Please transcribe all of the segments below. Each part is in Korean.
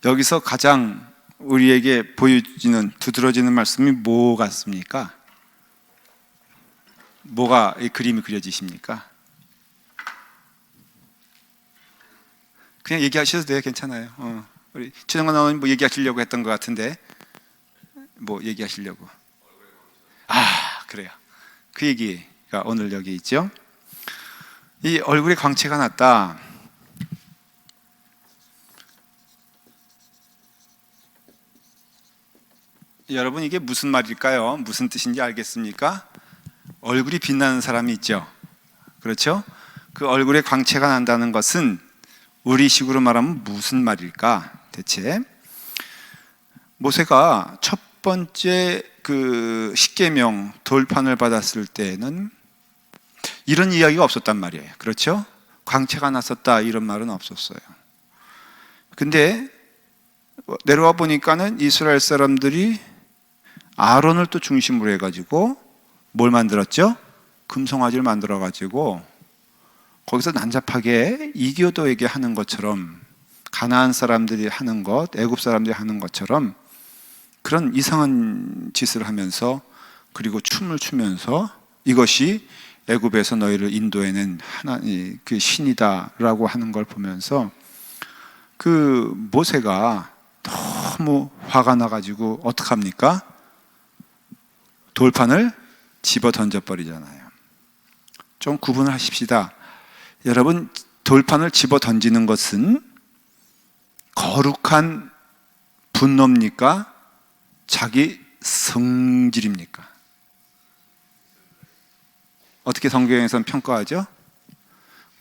여기서 가장 우리에게 보여지는 두드러지는 말씀이 뭐 같습니까? 뭐가 이 그림이 그려지십니까? 그냥 얘기하셔도 돼요. 괜찮아요. 우리 최정관 나오님 뭐 얘기하시려고 했던 것 같은데 뭐 얘기하시려고? 그래요. 그 얘기가 오늘 여기 있죠. 이 얼굴에 광채가 났다. 여러분 이게 무슨 말일까요? 무슨 뜻인지 알겠습니까? 얼굴이 빛나는 사람이 있죠. 그렇죠? 그 얼굴에 광채가 난다는 것은 우리식으로 말하면 무슨 말일까? 대체 모세가 첫 번째 그 십계명 돌판을 받았을 때는 이런 이야기가 없었단 말이에요. 그렇죠? 광채가 났었다 이런 말은 없었어요. 근데 내려와 보니까는 이스라엘 사람들이 아론을 또 중심으로 해가지고 뭘 만들었죠? 금송아지를 만들어가지고 거기서 난잡하게 이교도에게 하는 것처럼, 가나안 사람들이 하는 것, 애굽 사람들이 하는 것처럼 그런 이상한 짓을 하면서, 그리고 춤을 추면서 이것이 애굽에서 너희를 인도해낸 하나님 그 신이다라고 하는 걸 보면서 그 모세가 너무 화가 나가지고 어떡합니까? 돌판을 집어 던져버리잖아요. 좀 구분을 하십시다. 여러분, 돌판을 집어 던지는 것은 거룩한 분노입니까? 자기 성질입니까? 어떻게 성경에서는 평가하죠?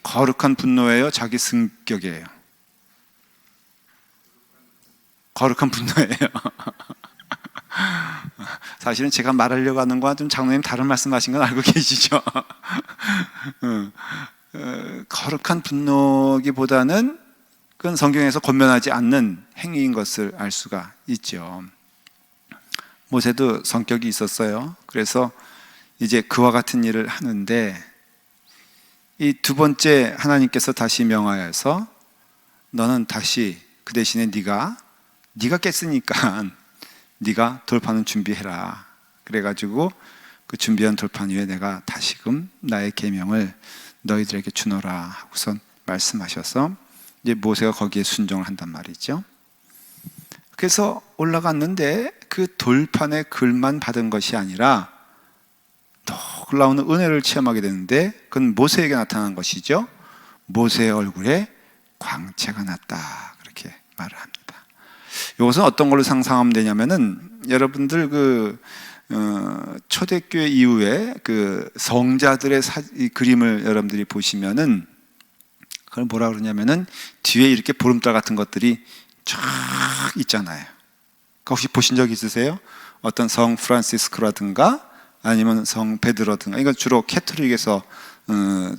거룩한 분노예요? 자기 성격이에요? 거룩한 분노예요. 사실은 제가 말하려고 하는 거와 좀 장로님 다른 말씀하신 건 알고 계시죠? 거룩한 분노기보다는 그건 성경에서 권면하지 않는 행위인 것을 알 수가 있죠. 모세도 성격이 있었어요. 그래서 이제 그와 같은 일을 하는데 이 두 번째 하나님께서 다시 명하여서 너는 다시 그 대신에 네가 깼으니까 네가 돌판은 준비해라. 그래가지고 그 준비한 돌판 위에 내가 다시금 나의 계명을 너희들에게 주노라 하고선 말씀하셔서 이제 모세가 거기에 순종을 한단 말이죠. 그래서 올라갔는데 그 돌판의 글만 받은 것이 아니라 놀라운 은혜를 체험하게 되는데 그건 모세에게 나타난 것이죠. 모세의 얼굴에 광채가 났다. 그렇게 말을 합니다. 이것은 어떤 걸로 상상하면 되냐면은 여러분들 초대교회 이후에 그 성자들의 이 그림을 여러분들이 보시면은 그걸 뭐라 그러냐면은 뒤에 이렇게 보름달 같은 것들이 쫙 있잖아요. 혹시 보신 적 있으세요? 어떤 성 프란시스코라든가 아니면 성 베드로든가, 이건 주로 캐톨릭에서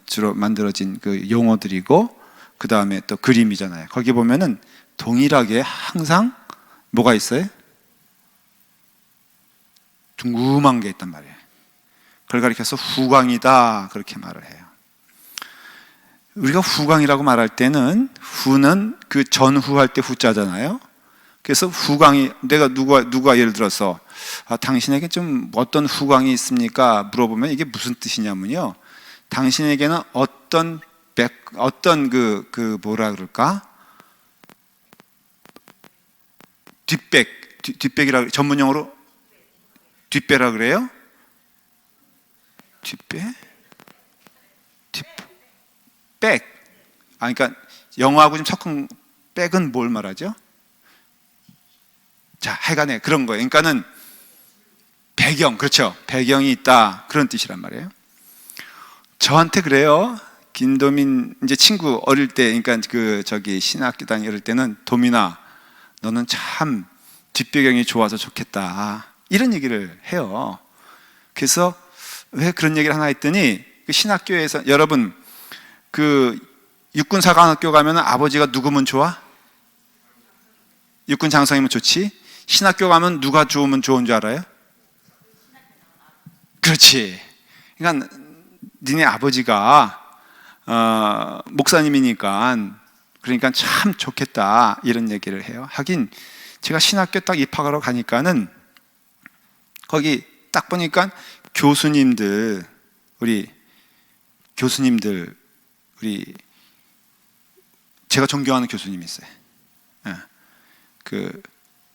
주로 만들어진 그 용어들이고, 그 다음에 또 그림이잖아요. 거기 보면은 동일하게 항상 뭐가 있어요? 둥그만 게 있단 말이에요. 그걸 가리켜서 후광이다 그렇게 말을 해요. 우리가 후광이라고 말할 때는 후는 그 전후할 때 후자잖아요. 그래서 후광이, 내가 누가 예를 들어서 당신에게 좀 어떤 후광이 있습니까? 물어보면 이게 무슨 뜻이냐면요, 당신에게는 어떤 뭐라 그럴까? 뒷백이라 전문용어로 뒷배라 그래요? 백. 그러니까 영어하고 좀 섞은 백은 뭘 말하죠? 자, 하여간에 그런 거예요. 그러니까는 배경, 그렇죠? 배경이 있다 그런 뜻이란 말이에요. 저한테 그래요. 김도민 이제 친구 어릴 때, 그러니까 신학교 다닐 때는 도민아, 너는 참 뒷배경이 좋아서 좋겠다 이런 얘기를 해요. 그래서 왜 그런 얘기를 하나 했더니 그 신학교에서 여러분 그 육군사관학교 가면 아버지가 누구면 좋아? 육군 장성이면 좋지. 신학교 가면 누가 좋으면 좋은 줄 알아요? 그렇지. 그러니까 니네 아버지가 목사님이니까 그러니까 참 좋겠다 이런 얘기를 해요. 하긴 제가 신학교 딱 입학하러 가니까는 거기 딱 보니까 교수님들 우리 제가 존경하는 교수님이 있어요. 그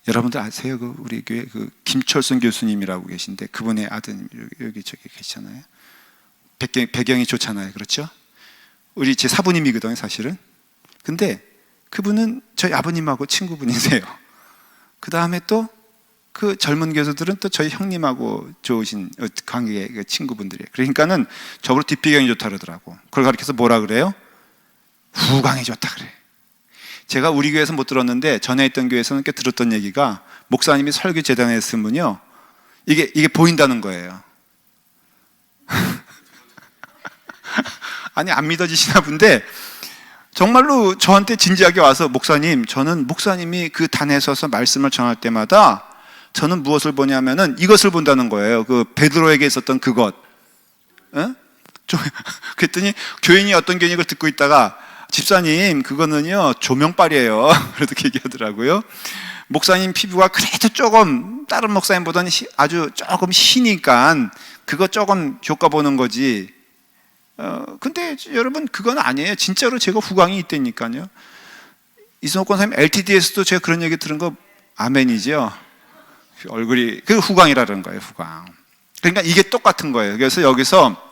여러분들 아세요? 그 우리 교회 그 김철순 교수님이라고 계신데 그분의 아드님 여기 저기 계시잖아요. 배경이 좋잖아요, 그렇죠? 우리 제 사부님이거든요, 사실은. 근데 그분은 저희 아버님하고 친구분이세요. 그 다음에 또 그 젊은 교수들은 또 저희 형님하고 좋으신 관계 친구분들이에요. 그러니까는 저보고 뒷배경이 좋다 그러더라고. 그걸 가르쳐서 뭐라 그래요? 후광이 좋다 그래. 제가 우리 교회에서 못 들었는데 전에 있던 교회에서는 꽤 들었던 얘기가 목사님이 설교 재단에 했으면요 이게 보인다는 거예요. 아니 안 믿어지시나 본데 정말로 저한테 진지하게 와서 목사님, 저는 목사님이 그 단에 서서 말씀을 전할 때마다 저는 무엇을 보냐면은 이것을 본다는 거예요. 그 베드로에게 있었던 그것. 그랬더니 교인이 어떤 교인이 그걸 듣고 있다가 집사님 그거는요 조명빨이에요. 그렇게 얘기하더라고요. 목사님 피부가 그래도 조금 다른 목사님보다는 아주 조금 희니까 그거 조금 효과 보는 거지. 근데 여러분 그건 아니에요. 진짜로 제가 후광이 있다니까요. 이승호 권사님 LTD에서도 제가 그런 얘기 들은 거 아멘이죠. 얼굴이 그 후광이라는 거예요. 후광. 그러니까 이게 똑같은 거예요. 그래서 여기서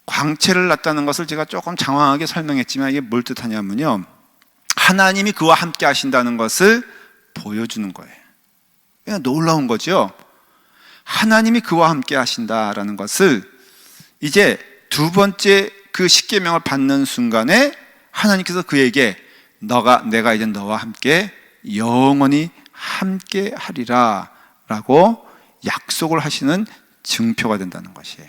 광채를 났다는 것을 제가 조금 장황하게 설명했지만 이게 뭘 뜻하냐면요 하나님이 그와 함께 하신다는 것을 보여주는 거예요. 그냥 놀라운 거죠. 하나님이 그와 함께 하신다라는 것을 이제 두 번째 그 십계명을 받는 순간에 하나님께서 그에게 내가 이제 너와 함께 영원히 함께 하리라 라고 약속을 하시는 증표가 된다는 것이에요.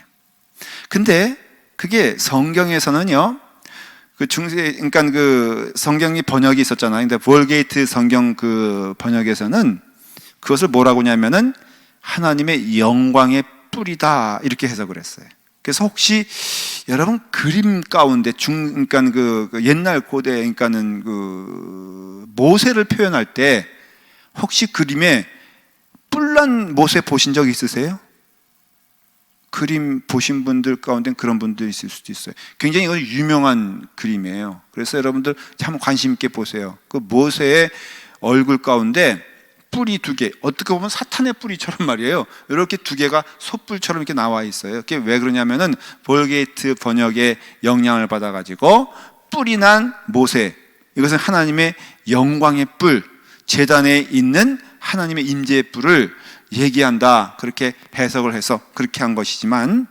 근데 그게 성경에서는요 그러니까 그 성경이 번역이 있었잖아요. 근데 볼게이트 성경 그 번역에서는 그것을 뭐라고 하냐면은 하나님의 영광의 뿔이다 이렇게 해석을 했어요. 그래서 혹시 여러분 그림 가운데 그러니까 그 옛날 고대 그러니까는 그 모세를 표현할 때 혹시 그림에 뿔난 모세 보신 적 있으세요? 그림 보신 분들 가운데 그런 분들 있을 수도 있어요. 굉장히 이거 유명한 그림이에요. 그래서 여러분들 한번 관심 있게 보세요. 그 모세의 얼굴 가운데 뿔이 두 개, 어떻게 보면 사탄의 뿔이처럼 말이에요. 이렇게 두 개가 솥불처럼 이렇게 나와 있어요. 그게 왜 그러냐면은 볼게이트 번역의 영향을 받아가지고 뿔이 난 모세, 이것은 하나님의 영광의 뿔, 제단에 있는 하나님의 임재의 뿔을 얘기한다. 그렇게 해석을 해서 그렇게 한 것이지만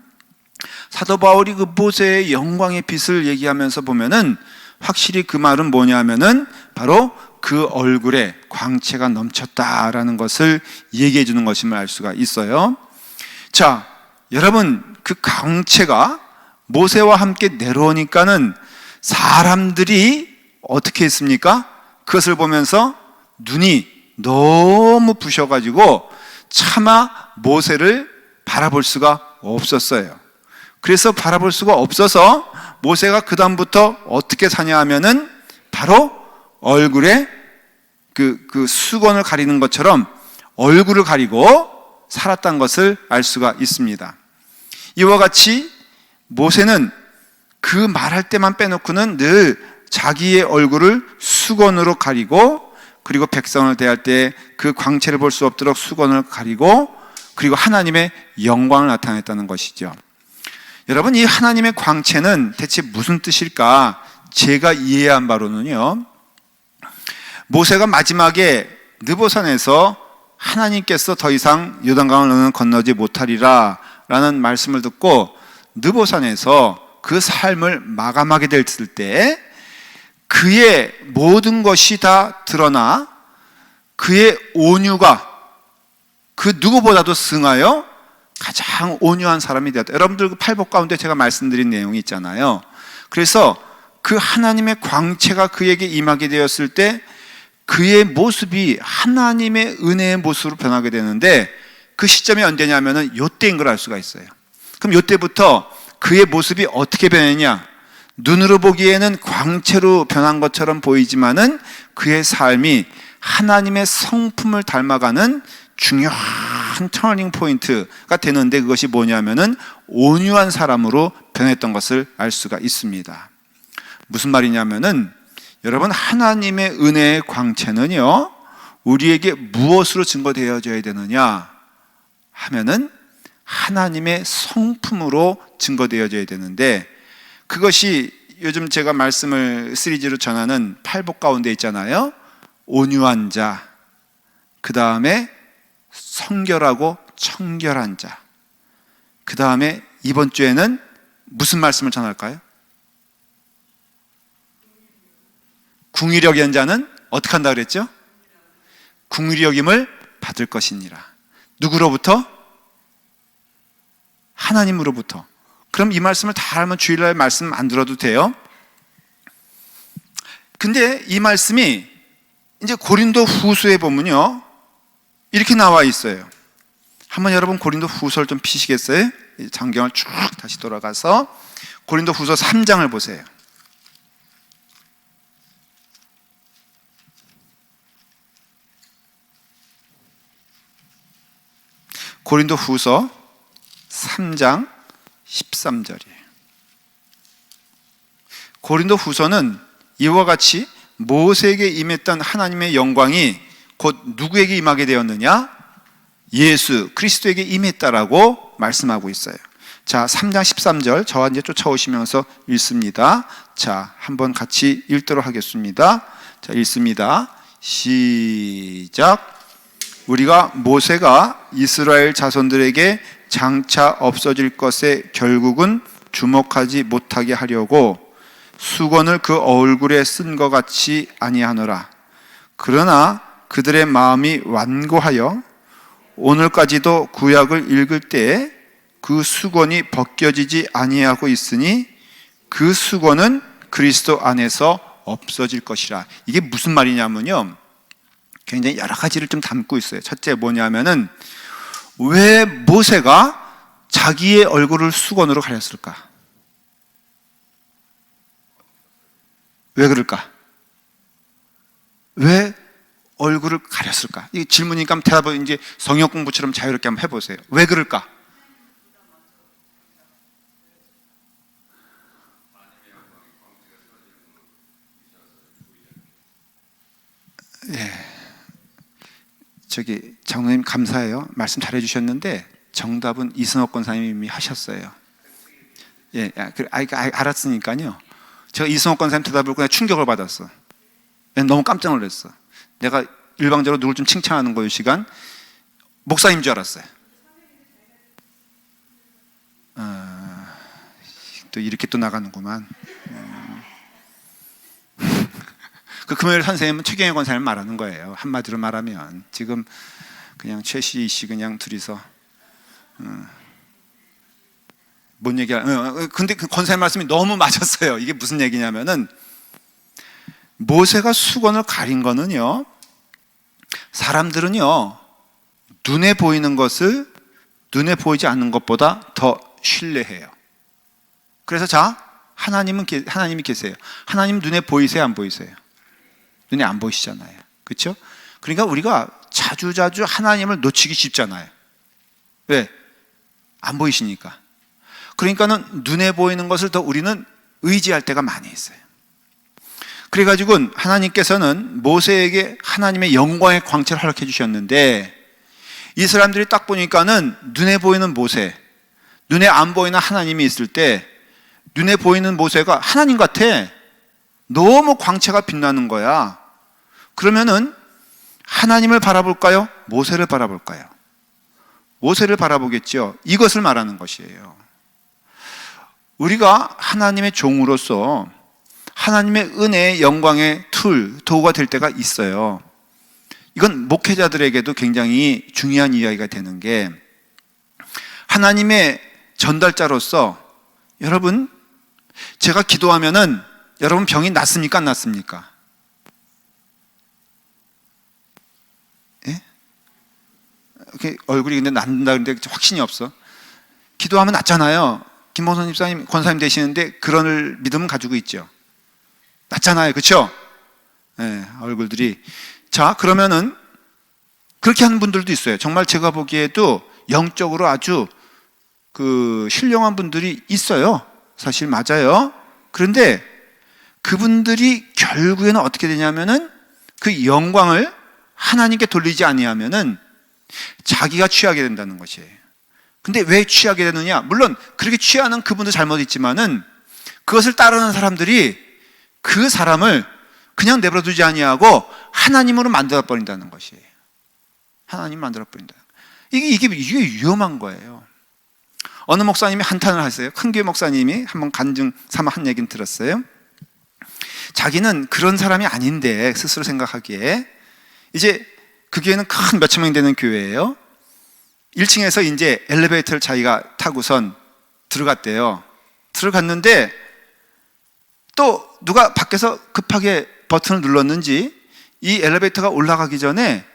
사도 바울이 그 모세의 영광의 빛을 얘기하면서 보면은 확실히 그 말은 뭐냐면은 바로 그 얼굴에 광채가 넘쳤다라는 것을 얘기해 주는 것임을 알 수가 있어요. 자, 여러분 그 광채가 모세와 함께 내려오니까는 사람들이 어떻게 했습니까? 그것을 보면서 눈이 너무 부셔가지고 차마 모세를 바라볼 수가 없었어요. 그래서 바라볼 수가 없어서 모세가 그 다음부터 어떻게 사냐 하면은 바로 얼굴에 그 수건을 가리는 것처럼 얼굴을 가리고 살았다는 것을 알 수가 있습니다. 이와 같이 모세는 그 말할 때만 빼놓고는 늘 자기의 얼굴을 수건으로 가리고 그리고 백성을 대할 때 그 광채를 볼 수 없도록 수건을 가리고 그리고 하나님의 영광을 나타냈다는 것이죠. 여러분 이 하나님의 광채는 대체 무슨 뜻일까? 제가 이해한 바로는요 모세가 마지막에 느보산에서 하나님께서 더 이상 요단강을 너는 건너지 못하리라 라는 말씀을 듣고 느보산에서 그 삶을 마감하게 됐을 때 그의 모든 것이 다 드러나 그의 온유가 그 누구보다도 승하여 가장 온유한 사람이 되었다. 여러분들 그 팔복 가운데 제가 말씀드린 내용이 있잖아요. 그래서 그 하나님의 광채가 그에게 임하게 되었을 때 그의 모습이 하나님의 은혜의 모습으로 변하게 되는데 그 시점이 언제냐면은 요때인 걸 알 수가 있어요. 그럼 요때부터 그의 모습이 어떻게 변했냐? 눈으로 보기에는 광채로 변한 것처럼 보이지만은 그의 삶이 하나님의 성품을 닮아가는 중요한 터닝 포인트가 되는데, 그것이 뭐냐면은 온유한 사람으로 변했던 것을 알 수가 있습니다. 무슨 말이냐면은, 여러분, 하나님의 은혜의 광채는요, 우리에게 무엇으로 증거되어져야 되느냐 하면은 하나님의 성품으로 증거되어져야 되는데, 그것이 요즘 제가 말씀을 시리즈로 전하는 팔복 가운데 있잖아요. 온유한 자, 그 다음에 성결하고 청결한 자, 그 다음에 이번 주에는 무슨 말씀을 전할까요? 궁유력 연 자는 어떻게 한다 그랬죠? 궁유력임을 받을 것이니라. 누구로부터? 하나님으로부터. 그럼 이 말씀을 다 알면 주일날 말씀 안 들어도 돼요. 근데 이 말씀이 이제 고린도 후서에 보면요, 이렇게 나와 있어요. 한번 여러분 고린도 후서를 좀 피시겠어요? 장경을 쭉 다시 돌아가서 고린도 후서 3장을 보세요. 고린도 후서 3장 13절이에요. 고린도 후서는 이와 같이 모세에게 임했던 하나님의 영광이 곧 누구에게 임하게 되었느냐? 예수 그리스도에게 임했다라고 말씀하고 있어요. 자, 3장 13절 저와 이제 쫓아오시면서 읽습니다. 자, 한번 같이 읽도록 하겠습니다. 자, 읽습니다. 시작. 우리가 모세가 이스라엘 자손들에게 장차 없어질 것에 결국은 주목하지 못하게 하려고 수건을 그 얼굴에 쓴 것 같이 아니하노라. 그러나 그들의 마음이 완고하여 오늘까지도 구약을 읽을 때에 그 수건이 벗겨지지 아니하고 있으니 그 수건은 그리스도 안에서 없어질 것이라. 이게 무슨 말이냐면요, 굉장히 여러 가지를 좀 담고 있어요. 첫째 뭐냐면은, 왜 모세가 자기의 얼굴을 수건으로 가렸을까? 왜 그럴까? 왜 얼굴을 가렸을까? 이 질문이니까 대답을 이제 성역 공부처럼 자유롭게 한번 해보세요. 왜 그럴까? 예. 저기 장로님 감사해요. 말씀 잘해 주셨는데 정답은 이승옥 권사님이 하셨어요. 예, 알았으니까요. 제가 이승옥 권사님 대답을 그냥 충격을 받았어. 너무 깜짝 놀랐어. 내가 일방적으로 누굴 좀 칭찬하는 거예요. 시간 목사님 줄 알았어요. 또 이렇게 또 나가는구만. 그 금요일 선생님은 최경영 권사님 말하는 거예요. 한마디로 말하면 지금 그냥 최씨 씨 그냥 둘이서 뭔 얘기야? 근데 그 권사님 말씀이 너무 맞았어요. 이게 무슨 얘기냐면은, 모세가 수건을 가린 거는요, 사람들은요 눈에 보이는 것을 눈에 보이지 않는 것보다 더 신뢰해요. 그래서 자, 하나님이 계세요. 하나님 눈에 보이세요, 안 보이세요? 눈에 안 보이시잖아요. 그렇죠? 그러니까 우리가 자주자주 하나님을 놓치기 쉽잖아요. 왜? 안 보이시니까. 그러니까는 눈에 보이는 것을 더 우리는 의지할 때가 많이 있어요. 그래가지고 하나님께서는 모세에게 하나님의 영광의 광채를 허락해 주셨는데, 이 사람들이 딱 보니까는 눈에 보이는 모세, 눈에 안 보이는 하나님이 있을 때, 눈에 보이는 모세가 하나님 같아. 너무 광채가 빛나는 거야. 그러면은 하나님을 바라볼까요? 모세를 바라볼까요? 모세를 바라보겠죠. 이것을 말하는 것이에요. 우리가 하나님의 종으로서 하나님의 은혜의 영광의 도구가 될 때가 있어요. 이건 목회자들에게도 굉장히 중요한 이야기가 되는 게, 하나님의 전달자로서, 여러분, 제가 기도하면은 여러분 병이 낫습니까, 안 낫습니까? 예? 얼굴이 근데 낫는다 그러는데 확신이 없어. 기도하면 낫잖아요. 김봉선 집사님 권사님 되시는데 그런 믿음 가지고 있죠. 맞잖아요. 그렇죠? 네, 얼굴들이. 자, 그러면은 그렇게 하는 분들도 있어요. 정말 제가 보기에도 영적으로 아주 신령한 분들이 있어요. 사실 맞아요. 그런데 그분들이 결국에는 어떻게 되냐면은 그 영광을 하나님께 돌리지 아니하면은 자기가 취하게 된다는 것이에요. 근데 왜 취하게 되느냐? 물론 그렇게 취하는 그분도 잘못 있지만은 그것을 따르는 사람들이 그 사람을 그냥 내버려 두지 아니하고 하나님으로 만들어 버린다는 것이에요. 하나님 만들어 버린다. 이게 위험한 거예요. 어느 목사님이 한탄을 하세요. 큰 교회 목사님이 한번 간증 삼아 한 얘기는 들었어요. 자기는 그런 사람이 아닌데 스스로 생각하기에 이제 그 교회는 큰 몇천 명이 되는 교회예요. 1층에서 이제 엘리베이터를 자기가 타고선 들어갔대요. 들어갔는데 또 누가 밖에서 급하게 버튼을 눌렀는지 이 엘리베이터가 올라가기 전에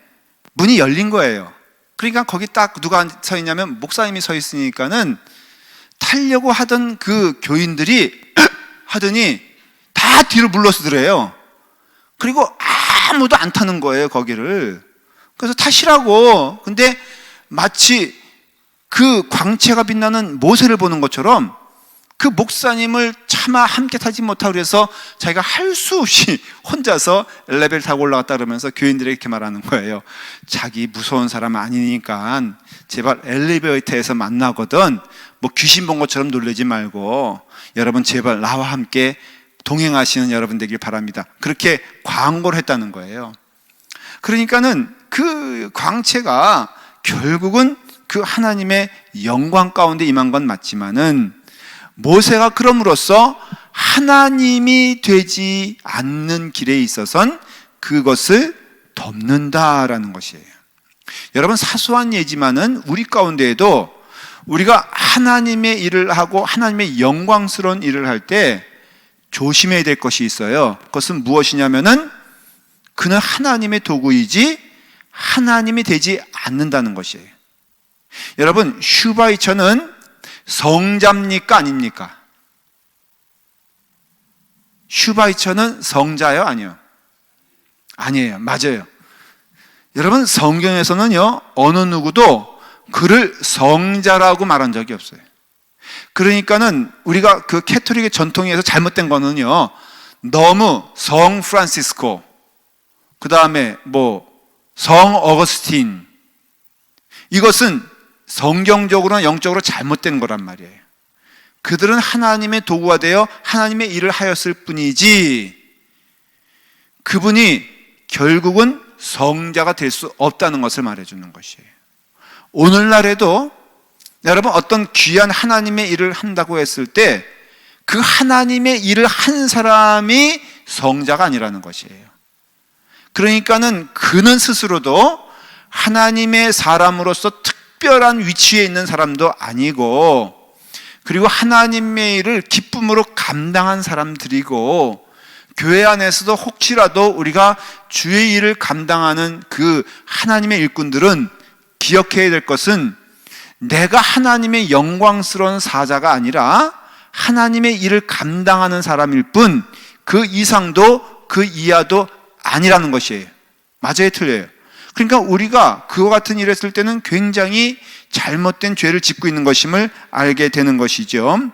문이 열린 거예요. 그러니까 거기 딱 누가 서 있냐면 목사님이 서 있으니까는 타려고 하던 그 교인들이 하더니 다 뒤로 물러서더래요. 그리고 아무도 안 타는 거예요, 거기를. 그래서 타시라고. 근데 마치 그 광채가 빛나는 모세를 보는 것처럼 그 목사님을 차마 함께 타지 못하고 그래서 자기가 할 수 없이 혼자서 엘리베이터 타고 올라갔다 그러면서 교인들에게 이렇게 말하는 거예요. 자기 무서운 사람 아니니까 제발 엘리베이터에서 만나거든 뭐 귀신 본 것처럼 놀라지 말고 여러분 제발 나와 함께 동행하시는 여러분 되길 바랍니다. 그렇게 광고를 했다는 거예요. 그러니까는 그 광채가 결국은 그 하나님의 영광 가운데 임한 건 맞지만은 모세가 그럼으로써 하나님이 되지 않는 길에 있어서는 그것을 덮는다라는 것이에요. 여러분 사소한 예지만은 우리 가운데에도 우리가 하나님의 일을 하고 하나님의 영광스러운 일을 할 때 조심해야 될 것이 있어요. 그것은 무엇이냐면은 그는 하나님의 도구이지 하나님이 되지 않는다는 것이에요. 여러분 슈바이처는 성자입니까 아닙니까? 슈바이처는 성자요 아니요? 아니에요. 맞아요. 여러분 성경에서는요 어느 누구도 그를 성자라고 말한 적이 없어요. 그러니까는 우리가 그 캐톨릭의 전통에서 잘못된 거는요 너무 성 프란시스코 그 다음에 뭐 성 어거스틴 이것은 성경적으로나 영적으로 잘못된 거란 말이에요. 그들은 하나님의 도구가 되어 하나님의 일을 하였을 뿐이지 그분이 결국은 성자가 될 수 없다는 것을 말해주는 것이에요. 오늘날에도 여러분 어떤 귀한 하나님의 일을 한다고 했을 때 그 하나님의 일을 한 사람이 성자가 아니라는 것이에요. 그러니까는 그는 스스로도 하나님의 사람으로서 특별한 위치에 있는 사람도 아니고 그리고 하나님의 일을 기쁨으로 감당한 사람들이고 교회 안에서도 혹시라도 우리가 주의 일을 감당하는 그 하나님의 일꾼들은 기억해야 될 것은 내가 하나님의 영광스러운 사자가 아니라 하나님의 일을 감당하는 사람일 뿐 그 이상도 그 이하도 아니라는 것이에요. 맞아요, 틀려요? 그러니까 우리가 그와 같은 일을 했을 때는 굉장히 잘못된 죄를 짓고 있는 것임을 알게 되는 것이죠.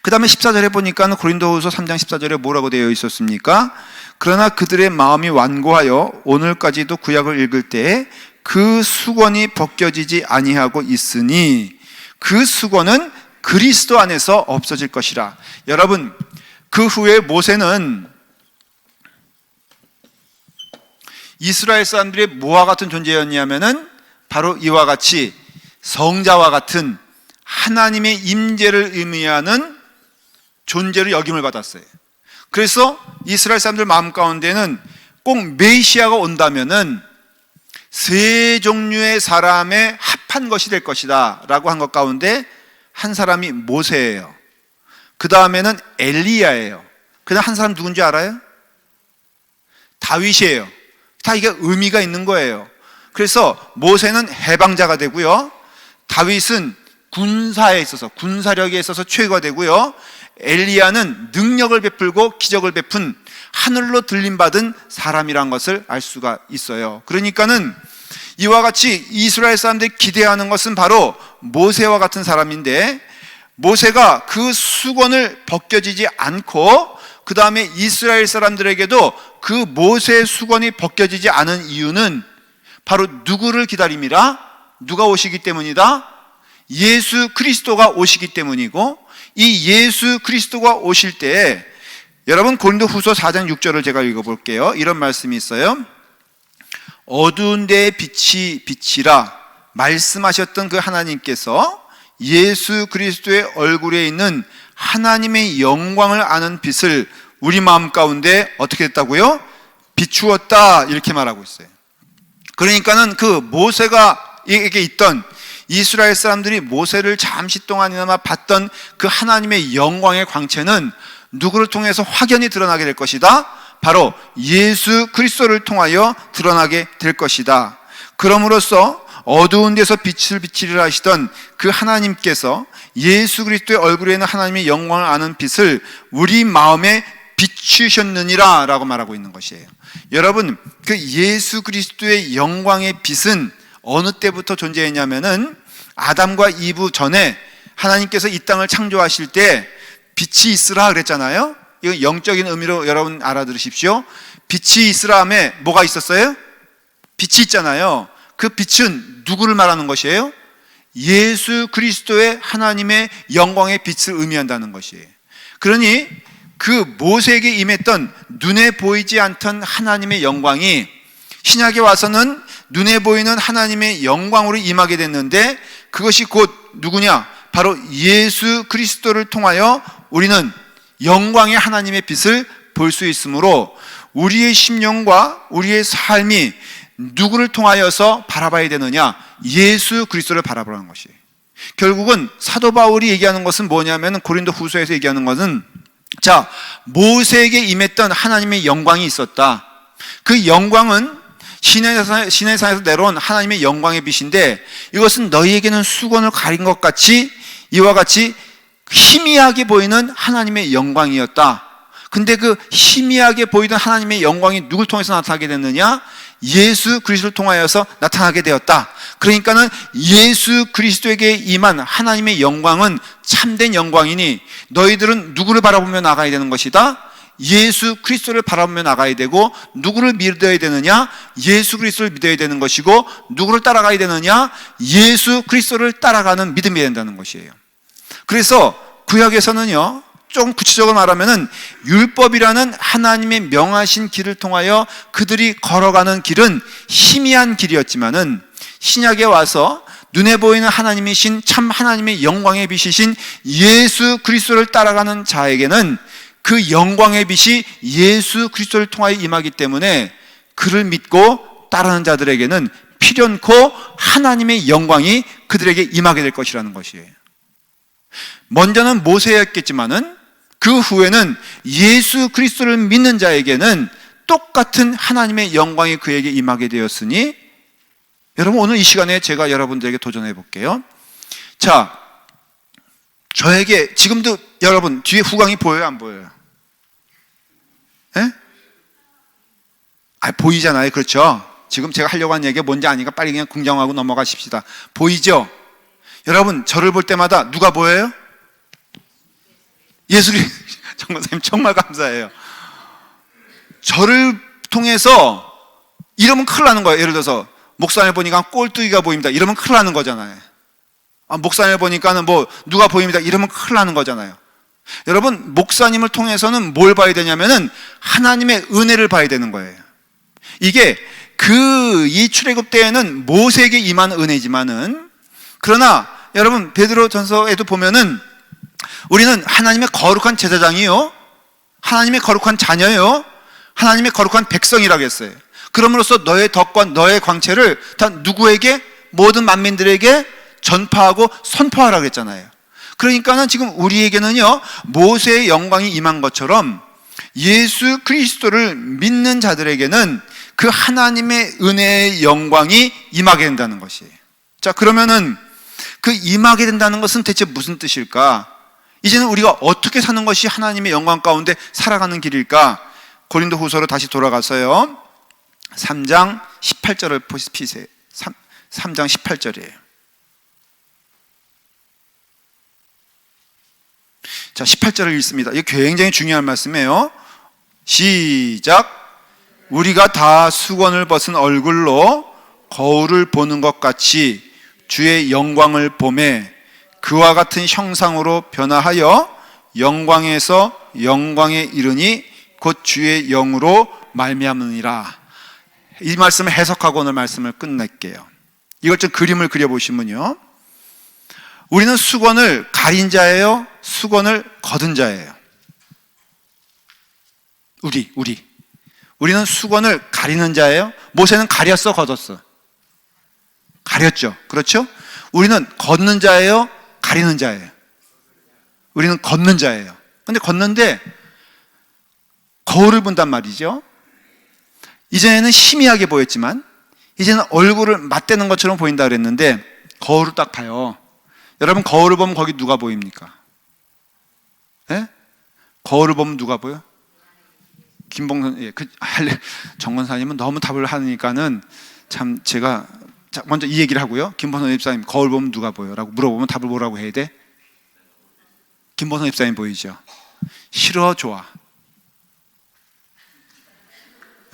그 다음에 14절에 보니까 고린도후서 3장 14절에 뭐라고 되어 있었습니까? 그러나 그들의 마음이 완고하여 오늘까지도 구약을 읽을 때 그 수건이 벗겨지지 아니하고 있으니 그 수건은 그리스도 안에서 없어질 것이라. 여러분 그 후에 모세는 이스라엘 사람들의 뭐와 같은 존재였냐면은 바로 이와 같이 성자와 같은 하나님의 임재를 의미하는 존재로 역임을 받았어요. 그래서 이스라엘 사람들 마음 가운데는 꼭 메시아가 온다면은 세 종류의 사람의 합한 것이 될 것이다 라고 한 것 가운데 한 사람이 모세예요. 그 다음에는 엘리야예요. 그 다음 한 사람 누군지 알아요? 다윗이에요. 다 이게 의미가 있는 거예요. 그래서 모세는 해방자가 되고요, 다윗은 군사에 있어서, 군사력에 있어서 최고가 되고요, 엘리야는 능력을 베풀고 기적을 베푼 하늘로 들림받은 사람이란 것을 알 수가 있어요. 그러니까는 이와 같이 이스라엘 사람들이 기대하는 것은 바로 모세와 같은 사람인데, 모세가 그 수건을 벗겨지지 않고 그 다음에 이스라엘 사람들에게도 그 모세의 수건이 벗겨지지 않은 이유는 바로 누구를 기다림이라? 누가 오시기 때문이다? 예수 그리스도가 오시기 때문이고, 이 예수 그리스도가 오실 때에, 여러분 고린도후서 4장 6절을 제가 읽어볼게요. 이런 말씀이 있어요. 어두운 데에 빛이 빛이라 말씀하셨던 그 하나님께서 예수 그리스도의 얼굴에 있는 하나님의 영광을 아는 빛을 우리 마음 가운데 어떻게 했다고요? 비추었다, 이렇게 말하고 있어요. 그러니까는 그 모세가 에게 있던, 이스라엘 사람들이 모세를 잠시 동안이나마 봤던 그 하나님의 영광의 광채는 누구를 통해서 확연히 드러나게 될 것이다? 바로 예수 그리스도를 통하여 드러나게 될 것이다. 그럼으로써 어두운 데서 빛을 비치리라 하시던 그 하나님께서 예수 그리스도의 얼굴에 있는 하나님의 영광을 아는 빛을 우리 마음에 비추셨느니라 라고 말하고 있는 것이에요. 여러분, 그 예수 그리스도의 영광의 빛은 어느 때부터 존재했냐면은 아담과 이브 전에 하나님께서 이 땅을 창조하실 때 빛이 있으라 그랬잖아요. 이건 영적인 의미로 여러분 알아들으십시오. 빛이 있으라 함에 뭐가 있었어요? 빛이 있잖아요. 그 빛은 누구를 말하는 것이에요? 예수 그리스도의 하나님의 영광의 빛을 의미한다는 것이에요. 그러니 그 모세에게 임했던 눈에 보이지 않던 하나님의 영광이 신약에 와서는 눈에 보이는 하나님의 영광으로 임하게 됐는데, 그것이 곧 누구냐? 바로 예수 그리스도를 통하여 우리는 영광의 하나님의 빛을 볼 수 있으므로 우리의 심령과 우리의 삶이 누구를 통하여서 바라봐야 되느냐? 예수 그리스도를 바라보라는 것이에요. 결국은 사도 바울이 얘기하는 것은 뭐냐면, 고린도 후서에서 얘기하는 것은, 자, 모세에게 임했던 하나님의 영광이 있었다. 그 영광은 시내산에서 내려온 하나님의 영광의 빛인데, 이것은 너희에게는 수건을 가린 것 같이 이와 같이 희미하게 보이는 하나님의 영광이었다. 근데 그 희미하게 보이던 하나님의 영광이 누굴 통해서 나타나게 됐느냐? 예수 그리스도를 통하여서 나타나게 되었다. 그러니까는 예수 그리스도에게 임한 하나님의 영광은 참된 영광이니 너희들은 누구를 바라보며 나가야 되는 것이다? 예수 그리스도를 바라보며 나가야 되고, 누구를 믿어야 되느냐? 예수 그리스도를 믿어야 되는 것이고, 누구를 따라가야 되느냐? 예수 그리스도를 따라가는 믿음이 된다는 것이에요. 그래서 구약에서는요, 조금 구체적으로 말하면은 율법이라는 하나님의 명하신 길을 통하여 그들이 걸어가는 길은 희미한 길이었지만은, 신약에 와서 눈에 보이는 하나님이신 참 하나님의 영광의 빛이신 예수 그리스도를 따라가는 자에게는 그 영광의 빛이 예수 그리스도를 통하여 임하기 때문에 그를 믿고 따르는 자들에게는 필연코 하나님의 영광이 그들에게 임하게 될 것이라는 것이에요. 먼저는 모세였겠지만은 그 후에는 예수 그리스도를 믿는 자에게는 똑같은 하나님의 영광이 그에게 임하게 되었으니, 여러분 오늘 이 시간에 제가 여러분들에게 도전해 볼게요. 자, 저에게 지금도 여러분 뒤에 후광이 보여요, 안 보여요? 예? 보이잖아요. 그렇죠? 지금 제가 하려고 하는 얘기가 뭔지 아니까 빨리 그냥 긍정하고 넘어가십시다. 보이죠? 여러분 저를 볼 때마다 누가 보여요? 예수 그리스도. 정말 선생님 정말 감사해요. 저를 통해서 이러면 큰일 나는 거예요. 예를 들어서 목사님을 보니까 꼴뚜기가 보입니다. 이러면 큰일 나는 거잖아요. 목사님을 보니까는 뭐 누가 보입니다. 이러면 큰일 나는 거잖아요. 여러분, 목사님을 통해서는 뭘 봐야 되냐면은 하나님의 은혜를 봐야 되는 거예요. 이게 이 출애굽 때에는 모세에게 임한 은혜지만은, 그러나 여러분 베드로 전서에도 보면은 우리는 하나님의 거룩한 제사장이요, 하나님의 거룩한 자녀요, 하나님의 거룩한 백성이라고 했어요. 그럼으로써 너의 덕과 너의 광채를 다 누구에게? 모든 만민들에게 전파하고 선포하라고 했잖아요. 그러니까는 지금 우리에게는요, 모세의 영광이 임한 것처럼 예수 그리스도를 믿는 자들에게는 그 하나님의 은혜의 영광이 임하게 된다는 것이에요. 자, 그러면은 그 임하게 된다는 것은 대체 무슨 뜻일까? 이제는 우리가 어떻게 사는 것이 하나님의 영광 가운데 살아가는 길일까? 고린도 후서로 다시 돌아가서요 3장 18절을 보시세요. 3장 18절이에요. 자, 18절을 읽습니다. 이게 굉장히 중요한 말씀이에요. 시작. 우리가 다 수건을 벗은 얼굴로 거울을 보는 것 같이 주의 영광을 보매 그와 같은 형상으로 변화하여 영광에서 영광에 이르니 곧 주의 영으로 말미암으니라. 이 말씀을 해석하고 오늘 말씀을 끝낼게요. 이걸 좀 그림을 그려보시면요, 우리는 수건을 가린 자예요, 수건을 거둔 자예요? 우리는 수건을 가리는 자예요? 모세는 가렸어, 걷었어? 가렸죠. 그렇죠? 우리는 걷는 자예요, 가리는 자예요? 우리는 걷는 자예요. 근데 걷는데 거울을 본단 말이죠. 이전에는 희미하게 보였지만 이제는 얼굴을 맞대는 것처럼 보인다 그랬는데 거울을 딱 봐요. 여러분, 거울을 보면 거기 누가 보입니까? 예? 거울을 보면 누가 보여? 김봉선, 예, 정권사님은 너무 답을 하니까는 참 제가 먼저 이 얘기를 하고요. 김봉선 입사님, 거울 보면 누가 보여? 라고 물어보면 답을 뭐라고 해야 돼? 김봉선 입사님 보이죠? 싫어, 좋아?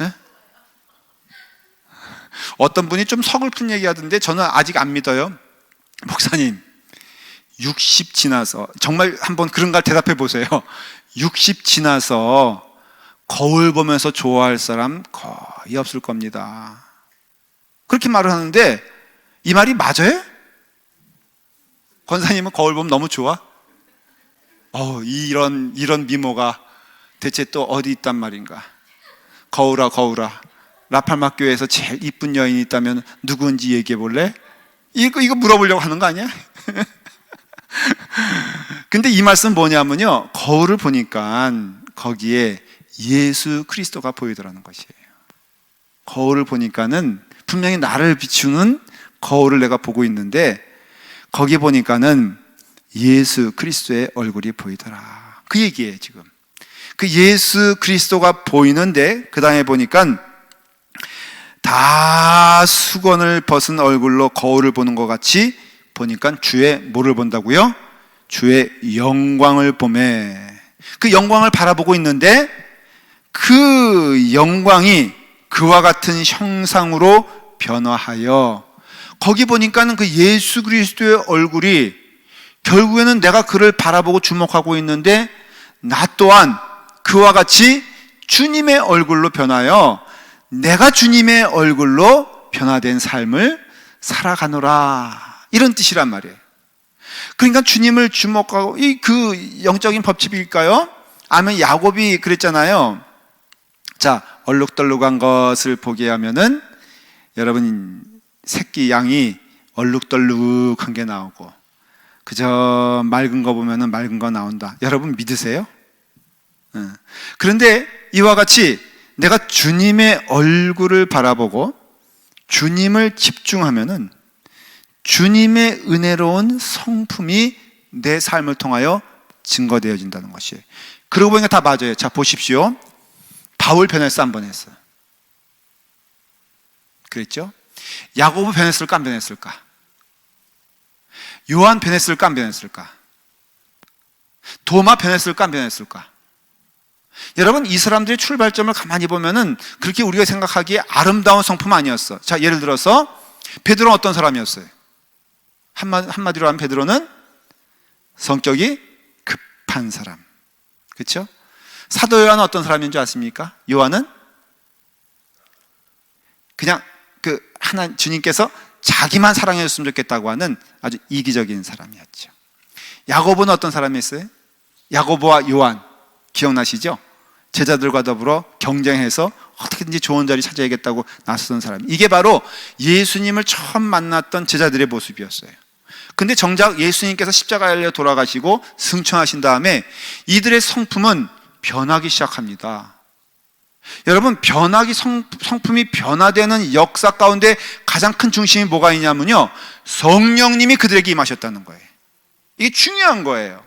예? 어떤 분이 좀 서글픈 얘기 하던데 저는 아직 안 믿어요. 목사님, 60 지나서 정말 한번 그런 걸 대답해 보세요. 60 지나서 거울 보면서 좋아할 사람 거의 없을 겁니다. 그렇게 말을 하는데 이 말이 맞아요? 권사님은 거울 보면 너무 좋아? 이런 미모가 대체 또 어디 있단 말인가? 거울아, 라팔마 교회에서 제일 이쁜 여인이 있다면 누구인지 얘기해 볼래? 이거 물어보려고 하는 거 아니야? 근데 이 말씀은 뭐냐면요, 거울을 보니까 거기에 예수 그리스도가 보이더라는 것이에요. 거울을 보니까는 분명히 나를 비추는 거울을 내가 보고 있는데 거기 보니까는 예수 그리스도의 얼굴이 보이더라. 그 얘기예요. 지금 그 예수 그리스도가 보이는데 그 다음에 보니까 다 수건을 벗은 얼굴로 거울을 보는 것 같이 보니까 주의 뭐를 본다고요? 주의 영광을 보매. 그 영광을 바라보고 있는데 그 영광이 그와 같은 형상으로 변화하여, 거기 보니까는 그 예수 그리스도의 얼굴이 결국에는 내가 그를 바라보고 주목하고 있는데 나 또한 그와 같이 주님의 얼굴로 변하여 내가 주님의 얼굴로 변화된 삶을 살아가노라, 이런 뜻이란 말이에요. 그러니까 주님을 주목하고, 그 영적인 법칙일까요? 아니면 야곱이 그랬잖아요. 자, 얼룩덜룩한 것을 보게 하면은 여러분 새끼 양이 얼룩덜룩한 게 나오고 그저 맑은 거 보면은 맑은 거 나온다. 여러분 믿으세요? 그런데 이와 같이 내가 주님의 얼굴을 바라보고 주님을 집중하면은 주님의 은혜로운 성품이 내 삶을 통하여 증거되어진다는 것이에요. 그러고 보니까 다 맞아요. 자, 보십시오. 바울 변했어, 안 변했어? 그랬죠? 야고보 변했을까, 안 변했을까? 요한 변했을까, 안 변했을까? 도마 변했을까, 안 변했을까? 여러분, 이 사람들의 출발점을 가만히 보면은 그렇게 우리가 생각하기에 아름다운 성품 아니었어. 자, 예를 들어서 베드로는 어떤 사람이었어요? 한마디로 하면 베드로는 성격이 급한 사람. 그렇죠? 사도 요한은 어떤 사람인 줄 아십니까? 요한은 그냥 주님께서 자기만 사랑해 줬으면 좋겠다고 하는 아주 이기적인 사람이었죠. 야고보는 어떤 사람이었어요? 야고보와 요한 기억나시죠? 제자들과 더불어 경쟁해서 어떻게든지 좋은 자리 찾아야겠다고 나서던 사람. 이게 바로 예수님을 처음 만났던 제자들의 모습이었어요. 근데 정작 예수님께서 십자가에 달려 돌아가시고 승천하신 다음에 이들의 성품은 변하기 시작합니다. 여러분, 성품이 변화되는 역사 가운데 가장 큰 중심이 뭐가 있냐면요, 성령님이 그들에게 임하셨다는 거예요. 이게 중요한 거예요.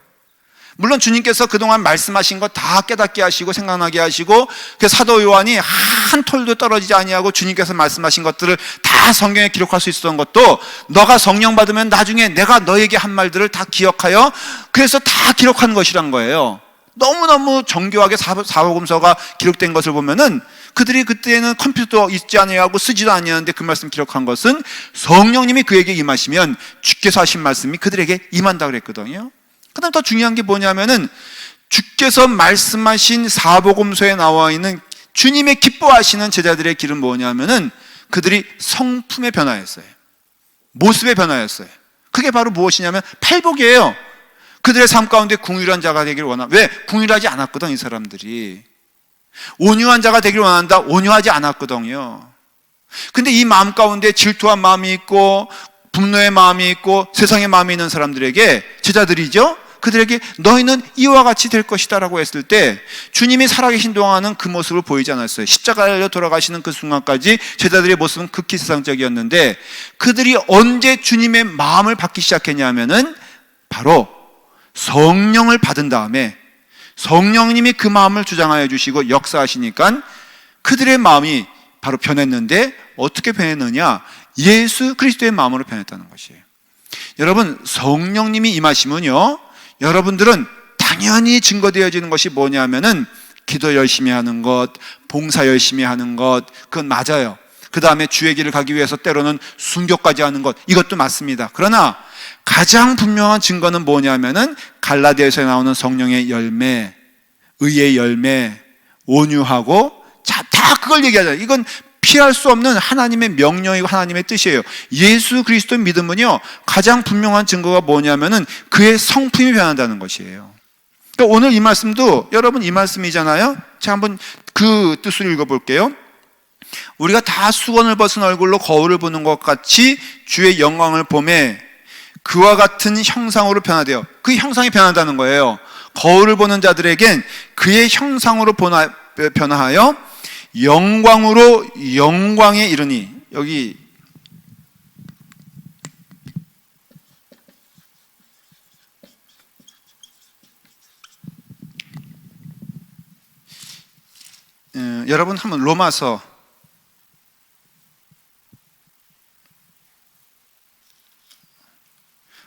물론 주님께서 그동안 말씀하신 거 다 깨닫게 하시고 생각나게 하시고, 그 사도 요한이 한 톨도 떨어지지 아니하고 주님께서 말씀하신 것들을 다 성경에 기록할 수 있었던 것도, 너가 성령 받으면 나중에 내가 너에게 한 말들을 다 기억하여, 그래서 다 기록하는 것이란 거예요. 너무너무 정교하게 사복음서가 기록된 것을 보면은, 그들이 그때는 컴퓨터 있지 아니하고 쓰지도 아니하는데 그 말씀 기록한 것은 성령님이 그에게 임하시면 주께서 하신 말씀이 그들에게 임한다 그랬거든요. 그다음 더 중요한 게 뭐냐면은, 주께서 말씀하신 사복음서에 나와 있는 주님의 기뻐하시는 제자들의 길은 뭐냐면은, 그들이 성품의 변화였어요. 모습의 변화였어요. 그게 바로 무엇이냐면 팔복이에요. 그들의 삶 가운데 궁휼한 자가 되기를 원한다. 왜? 궁휼하지 않았거든, 이 사람들이. 온유한 자가 되기를 원한다. 온유하지 않았거든요. 근데 이 마음 가운데 질투한 마음이 있고 분노의 마음이 있고 세상의 마음이 있는 사람들에게, 제자들이죠, 그들에게 너희는 이와 같이 될 것이다 라고 했을 때, 주님이 살아계신 동안은 그 모습을 보이지 않았어요. 십자가에 달려 돌아가시는 그 순간까지 제자들의 모습은 극히 세상적이었는데, 그들이 언제 주님의 마음을 받기 시작했냐면은 바로 성령을 받은 다음에, 성령님이 그 마음을 주장하여 주시고 역사하시니까 그들의 마음이 바로 변했는데, 어떻게 변했느냐? 예수 그리스도의 마음으로 변했다는 것이에요. 여러분, 성령님이 임하시면요, 여러분들은 당연히 증거되어지는 것이 뭐냐면은 기도 열심히 하는 것, 봉사 열심히 하는 것, 그건 맞아요. 그 다음에 주의 길을 가기 위해서 때로는 순교까지 하는 것, 이것도 맞습니다. 그러나 가장 분명한 증거는 뭐냐면은 갈라디아서에 나오는 성령의 열매, 의의 열매, 온유하고, 다 그걸 얘기하잖아요. 이건 피할 수 없는 하나님의 명령이고 하나님의 뜻이에요. 예수 그리스도 믿음은요, 가장 분명한 증거가 뭐냐면은 그의 성품이 변한다는 것이에요. 그러니까 오늘 이 말씀도 여러분 이 말씀이잖아요. 자, 한번 그 뜻을 읽어볼게요. 우리가 다 수건을 벗은 얼굴로 거울을 보는 것 같이 주의 영광을 보매 그와 같은 형상으로 변화되어, 그 형상이 변한다는 거예요. 거울을 보는 자들에겐 그의 형상으로 변화하여 영광으로 영광에 이르니, 여기 여러분 한번 로마서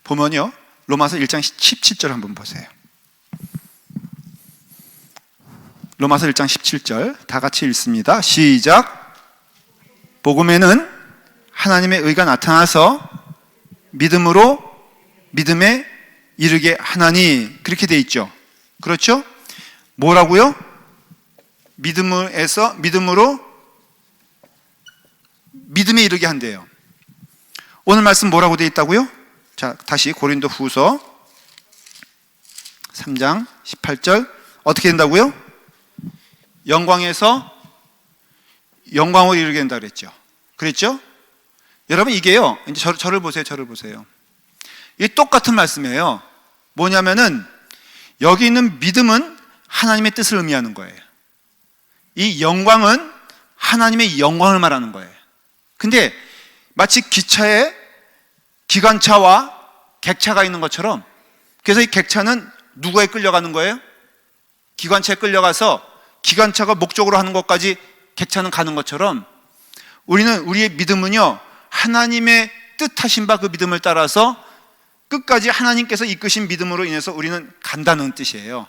보면요, 로마서 1장 17절 한번 보세요. 로마서 1장 17절 다 같이 읽습니다. 시작. 복음에는 하나님의 의가 나타나서 믿음으로 믿음에 이르게 하나니, 그렇게 돼 있죠. 그렇죠? 뭐라고요? 믿음으로 믿음에 이르게 한대요. 오늘 말씀 뭐라고 돼 있다고요? 자, 다시 고린도 후서 3장 18절 어떻게 된다고요? 영광에서 영광으로 이르게 된다 그랬죠. 그랬죠? 여러분, 이게요, 이제 저를 보세요. 이 똑같은 말씀이에요. 뭐냐면은 여기 있는 믿음은 하나님의 뜻을 의미하는 거예요. 이 영광은 하나님의 영광을 말하는 거예요. 근데 마치 기차에 기관차와 객차가 있는 것처럼, 그래서 이 객차는 누구에 끌려가는 거예요? 기관차에 끌려가서 기관차가 목적으로 하는 것까지 객차는 가는 것처럼, 우리의 믿음은요, 하나님의 뜻하신 바 그 믿음을 따라서 끝까지 하나님께서 이끄신 믿음으로 인해서 우리는 간다는 뜻이에요.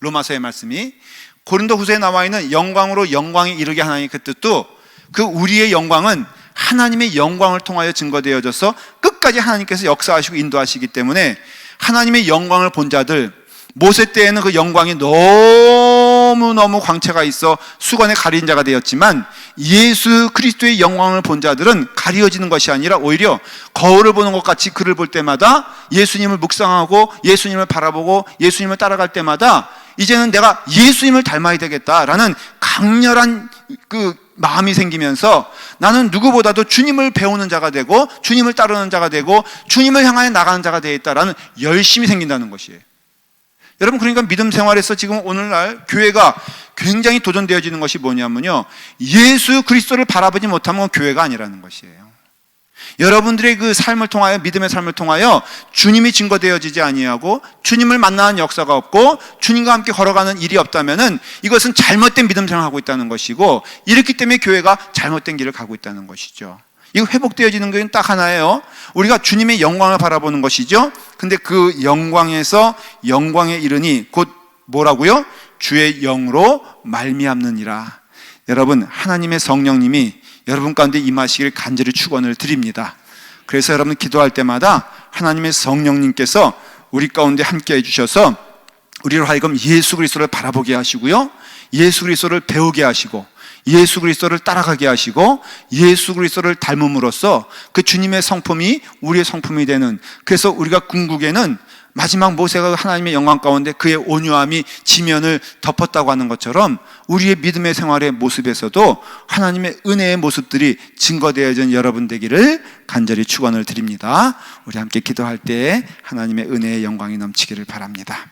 로마서의 말씀이. 고린도 후서에 나와 있는 영광으로 영광에 이르게 하나님, 그 뜻도, 그 우리의 영광은 하나님의 영광을 통하여 증거되어져서 끝까지 하나님께서 역사하시고 인도하시기 때문에, 하나님의 영광을 본 자들, 모세 때에는 그 영광이 너무너무 광채가 있어 수건에 가린 자가 되었지만, 예수 그리스도의 영광을 본 자들은 가려지는 것이 아니라 오히려 거울을 보는 것 같이 그를 볼 때마다 예수님을 묵상하고 예수님을 바라보고 예수님을 따라갈 때마다 이제는 내가 예수님을 닮아야 되겠다라는 강렬한 그 마음이 생기면서 나는 누구보다도 주님을 배우는 자가 되고 주님을 따르는 자가 되고 주님을 향하여 나가는 자가 되겠다라는 열심이 생긴다는 것이에요. 여러분, 그러니까 믿음 생활에서 지금 오늘날 교회가 굉장히 도전되어지는 것이 뭐냐면요, 예수 그리스도를 바라보지 못하면 교회가 아니라는 것이에요. 여러분들의 그 삶을 통하여, 믿음의 삶을 통하여 주님이 증거되어지지 아니하고 주님을 만나는 역사가 없고 주님과 함께 걸어가는 일이 없다면은 이것은 잘못된 믿음 생활을 하고 있다는 것이고, 이렇기 때문에 교회가 잘못된 길을 가고 있다는 것이죠. 이거 회복되어지는 것은 딱 하나예요. 우리가 주님의 영광을 바라보는 것이죠. 근데 그 영광에서 영광에 이르니 곧 뭐라고요? 주의 영으로 말미암느니라. 여러분, 하나님의 성령님이 여러분 가운데 임하시기를 간절히 축원을 드립니다. 그래서 여러분 기도할 때마다 하나님의 성령님께서 우리 가운데 함께 해주셔서 우리로 하여금 예수 그리스도를 바라보게 하시고요, 예수 그리스도를 배우게 하시고 예수 그리스도를 따라가게 하시고 예수 그리스도를 닮음으로써 그 주님의 성품이 우리의 성품이 되는, 그래서 우리가 궁극에는 마지막 모세가 하나님의 영광 가운데 그의 온유함이 지면을 덮었다고 하는 것처럼 우리의 믿음의 생활의 모습에서도 하나님의 은혜의 모습들이 증거되어진 여러분 되기를 간절히 축원을 드립니다. 우리 함께 기도할 때 하나님의 은혜의 영광이 넘치기를 바랍니다.